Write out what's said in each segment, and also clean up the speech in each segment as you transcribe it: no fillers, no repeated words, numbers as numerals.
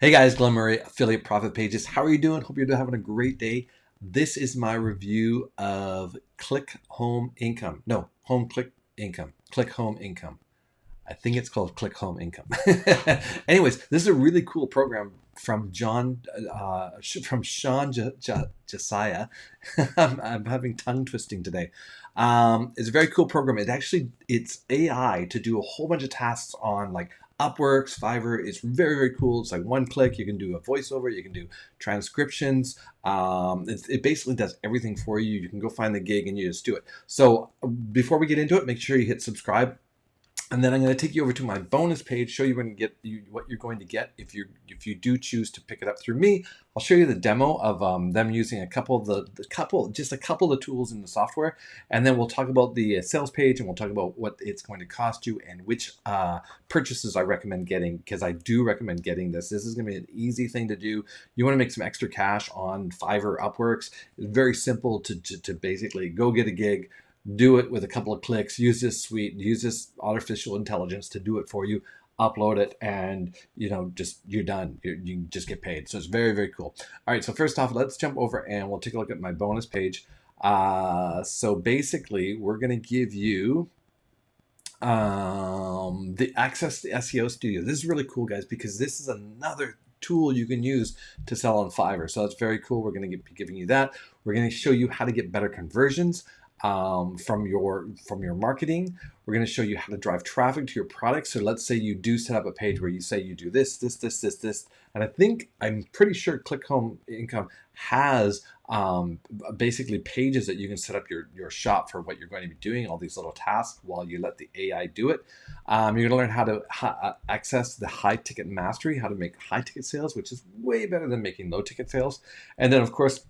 Hey guys, Glen Affiliate Profit Pages. How are you doing? Hope you're having a great day. This is my review of Click Home Income. No, Home Click Income. Click Home Income. I think it's called Click Home Income. Anyways, this is a really cool program from Sean Josiah. I'm having tongue twisting today. It's a very cool program. It's AI to do a whole bunch of tasks on like Upworks, Fiverr. It's very, very cool. It's like one click. You can do a voiceover. You can do transcriptions. It basically does everything for you. You can go find the gig and you just do it. So before we get into it, make sure you hit subscribe. And then I'm going to take you over to my bonus page, show you what you're going to get if you do choose to pick it up through me. I'll show you the demo of them using a couple of the tools in the software, and then we'll talk about the sales page, and we'll talk about what it's going to cost you and which purchases I recommend getting, because I do recommend getting this. This is going to be an easy thing to do. You want to make some extra cash on Fiverr, Upworks. It's very simple to basically go get a gig. Do it with a couple of clicks, use this suite, use this artificial intelligence to do it for you, upload it, and you're done. You just get paid. So it's very, very cool. All right, so first off, let's jump over and we'll take a look at my bonus page. So basically, we're going to give you the access to SEO Studio. This is really cool, guys, because this is another tool you can use to sell on Fiverr. So that's very cool. We're going to be giving you that. We're going to show you how to get better conversions from your marketing. We're going to show you how to drive traffic to your product. So let's say you do set up a page where you say you do this, and I'm pretty sure Click Home Income has basically pages that you can set up your shop for what you're going to be doing, all these little tasks while you let the AI do it. You're going to learn how to access the high ticket mastery, how to make high ticket sales, which is way better than making low ticket sales. And then of course,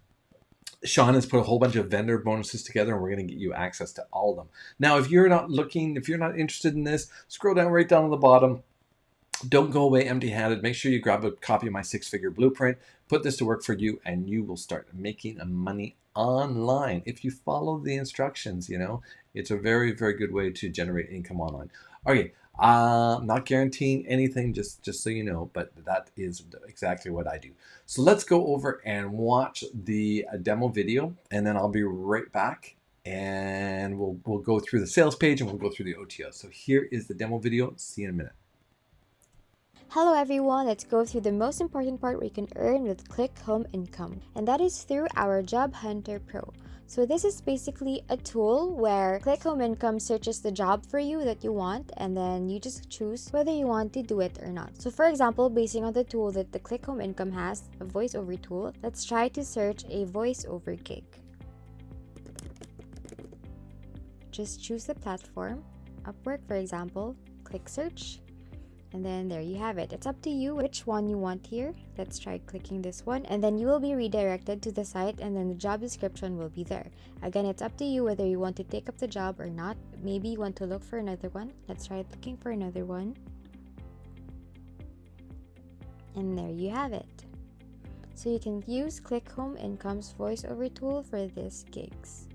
Sean has put a whole bunch of vendor bonuses together, and we're going to get you access to all of them. Now, if you're not interested in this, scroll down right down to the bottom. Don't go away empty-handed. Make sure you grab a copy of my 6-figure blueprint. Put this to work for you, and you will start making money online. If you follow the instructions, it's a very, very good way to generate income online. Okay. Not guaranteeing anything, just so you know, but that is exactly what I do. So let's go over and watch the demo video, and then I'll be right back, and we'll go through the sales page and we'll go through the OTO. So here is the demo video. See you in a minute. Hello everyone, let's go through the most important part where you can earn with Click Home Income, and that is through our Job Hunter Pro. So this is basically a tool where Click Home Income searches the job for you that you want, and then you just choose whether you want to do it or not. So for example, basing on the tool that the Click Home Income has, a voiceover tool, let's try to search a voiceover gig. Just choose the platform, Upwork for example, click search, and then there you have it. It's up to you which one you want here. Let's try clicking this one, and then you will be redirected to the site, and then the job description will be there. Again, it's up to you whether you want to take up the job or not. Maybe you want to look for another one. Let's try looking for another one. And there you have it. So you can use Click Home Income's voiceover tool for these gigs.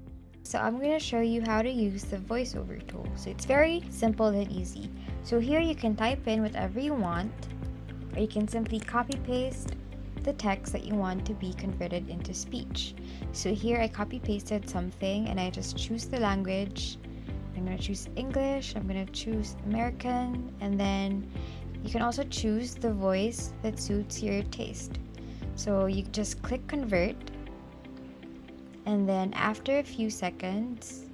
So I'm going to show you how to use the voiceover tool. So it's very simple and easy. So here you can type in whatever you want, or you can simply copy paste the text that you want to be converted into speech. So here I copy pasted something and I just choose the language. I'm going to choose English, I'm going to choose American, and then you can also choose the voice that suits your taste. So you just click convert, and then after a few seconds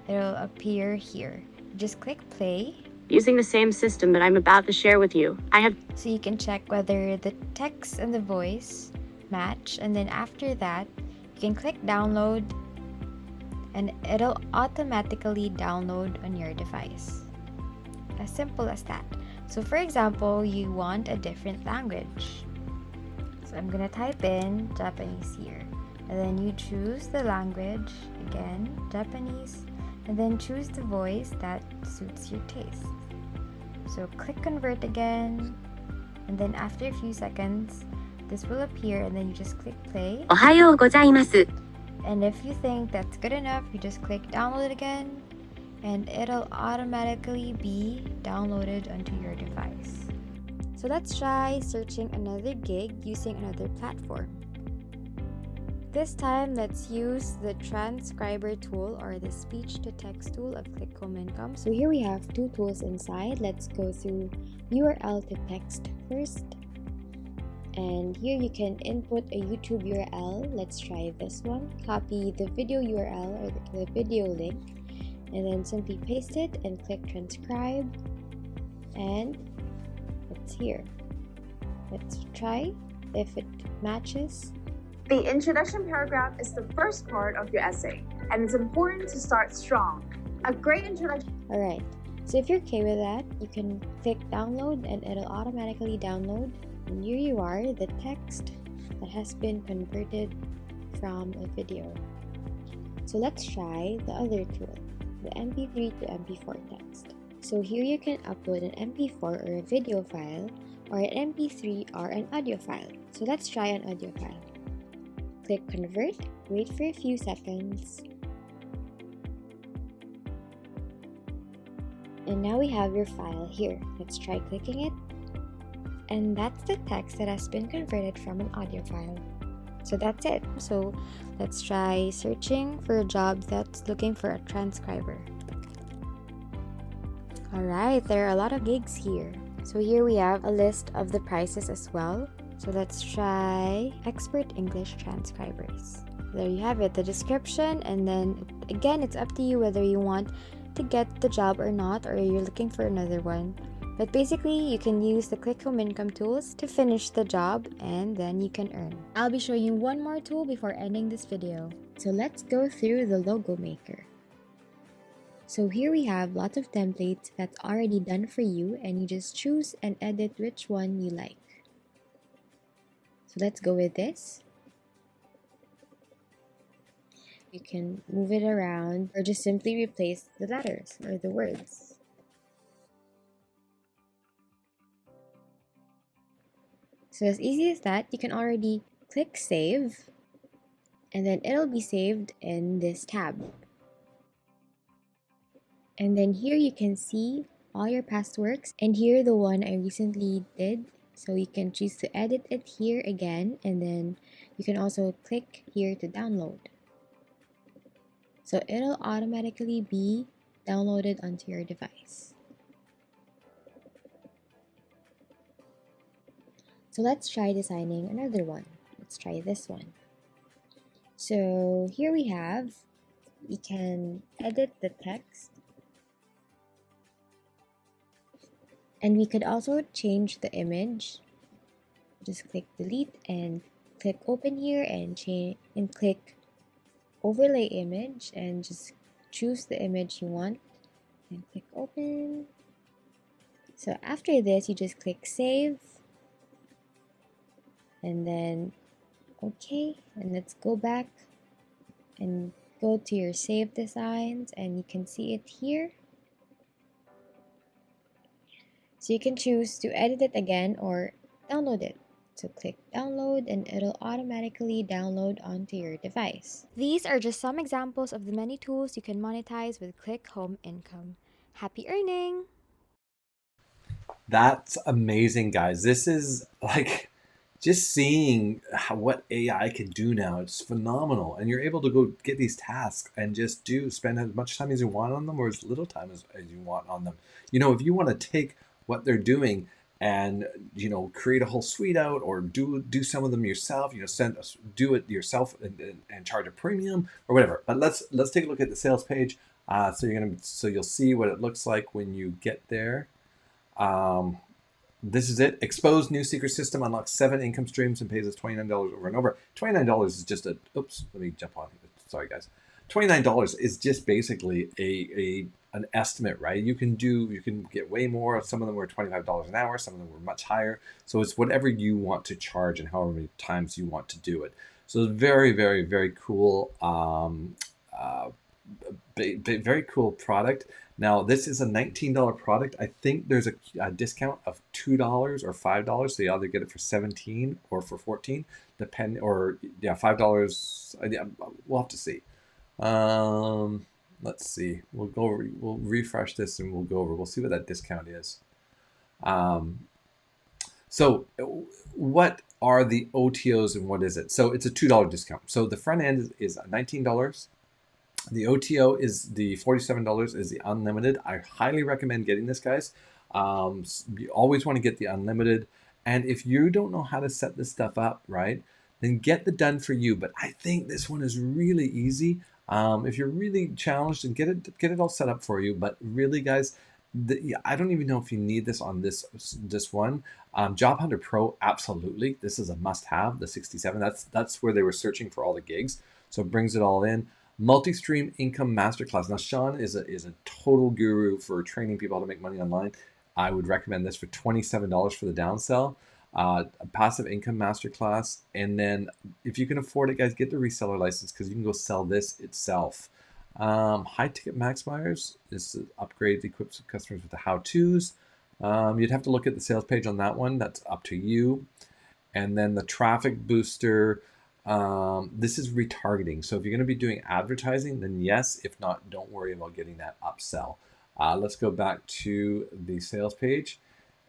it'll appear here. Just click play. Using the same system that I'm about to share with you, So you can check whether the text and the voice match, and then after that you can click download and it'll automatically download on your device. As simple as that. So for example, you want a different language. So I'm gonna type in Japanese here, and then you choose the language, again Japanese, and then choose the voice that suits your taste. So click convert again, and then after a few seconds this will appear, and then you just click play. おはようございます。 And if you think that's good enough, you just click download again, and it'll automatically be downloaded onto your device. So let's try searching another gig using another platform. This time, let's use the transcriber tool or the speech to text tool of Click Home Income. So here we have two tools inside. Let's go through URL to text first. And here you can input a YouTube URL. Let's try this one. Copy the video URL or the video link, and then simply paste it and click transcribe. And it's here. Let's try if it matches. The introduction paragraph is the first part of your essay, and it's important to start strong. A great introduction. Alright, so if you're okay with that, you can click download and it'll automatically download. And here you are, the text that has been converted from a video. So let's try the other tool, the MP3 to MP4 text. So here you can upload an MP4 or a video file, or an MP3 or an audio file. So let's try an audio file. Click convert, wait for a few seconds. And now we have your file here. Let's try clicking it. And that's the text that has been converted from an audio file. So that's it. So let's try searching for a job that's looking for a transcriber. Alright, there are a lot of gigs here. So here we have a list of the prices as well. So let's try expert English transcribers. There you have it, the description, and then again, it's up to you whether you want to get the job or not, or you're looking for another one. But basically, you can use the Click Home Income tools to finish the job, and then you can earn. I'll be showing you one more tool before ending this video. So let's go through the logo maker. So here we have lots of templates that's already done for you, and you just choose and edit which one you like. So let's go with this. You can move it around or just simply replace the letters or the words. So as easy as that, you can already click save, and then it'll be saved in this tab. And then here you can see all your past works, and here the one I recently did. So you can choose to edit it here again, and then you can also click here to download. So it'll automatically be downloaded onto your device. So let's try designing another one. Let's try this one. So here we have, you can edit the text. And we could also change the image. Just click delete and click open here and change and click overlay image and just choose the image you want and click open. So after this, you just click save and then okay, and let's go back and go to your save designs, and you can see it here. So you can choose to edit it again or download it. So click download and it'll automatically download onto your device. These are just some examples of the many tools you can monetize with Click Home Income. Happy earning! That's amazing, guys. This is like just seeing what AI can do now. It's phenomenal. And you're able to go get these tasks and just spend as much time as you want on them or as little time as you want on them. You know, if you want to take what they're doing and, you know, create a whole suite out or do some of them yourself, you know, do it yourself and charge a premium or whatever. But let's take a look at the sales page. So you'll see what it looks like when you get there. This is it. Exposed new secret system unlocks 7 income streams and pays us $29 over and over. $29 is just a, oops, let me jump on. Sorry, guys. $29 is just basically an estimate, right? You can get way more. Some of them were $25 an hour. Some of them were much higher. So it's whatever you want to charge and however many times you want to do it. So it's very, very, very cool. Very cool product. Now this is a $19 product. I think there's a discount of $2 or $5. So you either get it for $17 or for $14, $5. Yeah, we'll have to see. Let's see. We'll refresh this and we'll go over. We'll see what that discount is. So what are the OTOs and what is it? So it's a $2 discount. So the front end is $19. The OTO is the $47 is the unlimited. I highly recommend getting this, guys. You always want to get the unlimited. And if you don't know how to set this stuff up, right, then get the done for you. But I think this one is really easy. If you're really challenged, and get it all set up for you. But really, guys, I don't even know if you need this on this one. Job Hunter Pro, absolutely. This is a must-have. The 67. That's where they were searching for all the gigs. So it brings it all in. Multi-stream income masterclass. Now, Sean is a total guru for training people how to make money online. I would recommend this for $27 for the downsell. A passive income masterclass, and then if you can afford it, guys, get the reseller license because you can go sell this itself. High ticket max buyers. This upgrade equips customers with the how-tos. You'd have to look at the sales page on that one. That's up to you. And then the traffic booster. This is retargeting. So if you're going to be doing advertising, then yes. If not, don't worry about getting that upsell. Let's go back to the sales page,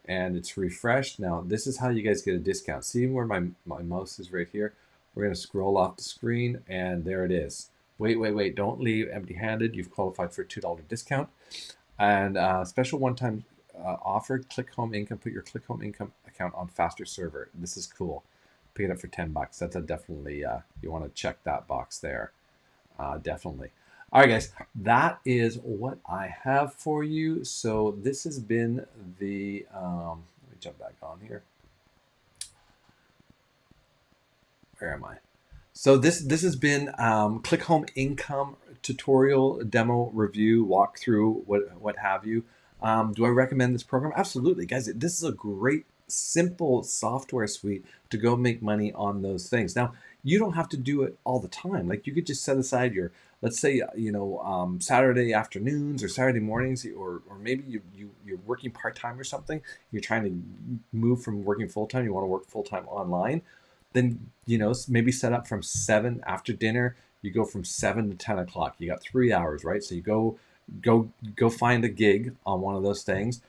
and it's refreshed. Now, this is how you guys get a discount. See where my mouse is right here? We're going to scroll off the screen, and there it is. Wait. Don't leave empty-handed. You've qualified for a $2 discount. And special one-time offer, Click Home Income. Put your Click Home Income account on faster server. This is cool. Pick it up for $10. That's a definitely, you want to check that box there. Definitely. All right, guys, that is what I have for you. So this has been the, let me jump back on here. Where am I? So this has been Click Home Income tutorial, demo, review, walkthrough, what have you. Do I recommend this program? Absolutely, guys. This is a great, simple software suite to go make money on those things. Now, you don't have to do it all the time. Like you could just set aside your, let's say, Saturday afternoons or Saturday mornings, or maybe you're working part-time or something. You're trying to move from working full-time. You want to work full-time online. Then, maybe set up from 7 after dinner. You go from 7 to 10 o'clock. You got 3 hours, right? So you go find a gig on one of those things,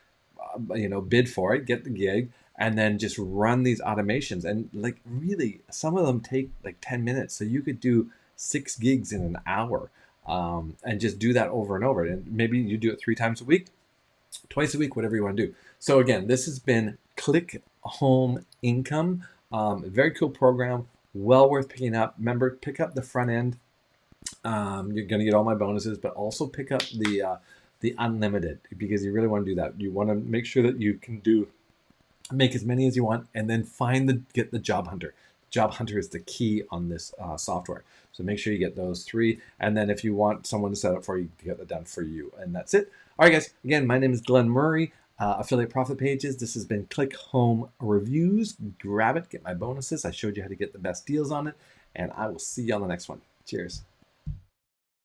bid for it, get the gig, and then just run these automations. And like really, some of them take like 10 minutes. So you could do 6 gigs in an hour, and just do that over and over. And maybe you do it 3 times a week, twice a week, whatever you want to do. So again, this has been Click Home Income. Very cool program, well worth picking up. Remember, pick up the front end. You're going to get all my bonuses, but also pick up the unlimited, because you really want to do that. You want to make sure that you can make as many as you want, and then get the Job Hunter. Job Hunter is the key on this software. So make sure you get those 3. And then if you want someone to set up for you, get that done for you. And that's it. All right, guys. Again, my name is Glen Murray. Affiliate Profit Pages. This has been Click Home Reviews. Grab it, get my bonuses. I showed you how to get the best deals on it, and I will see you on the next one. Cheers.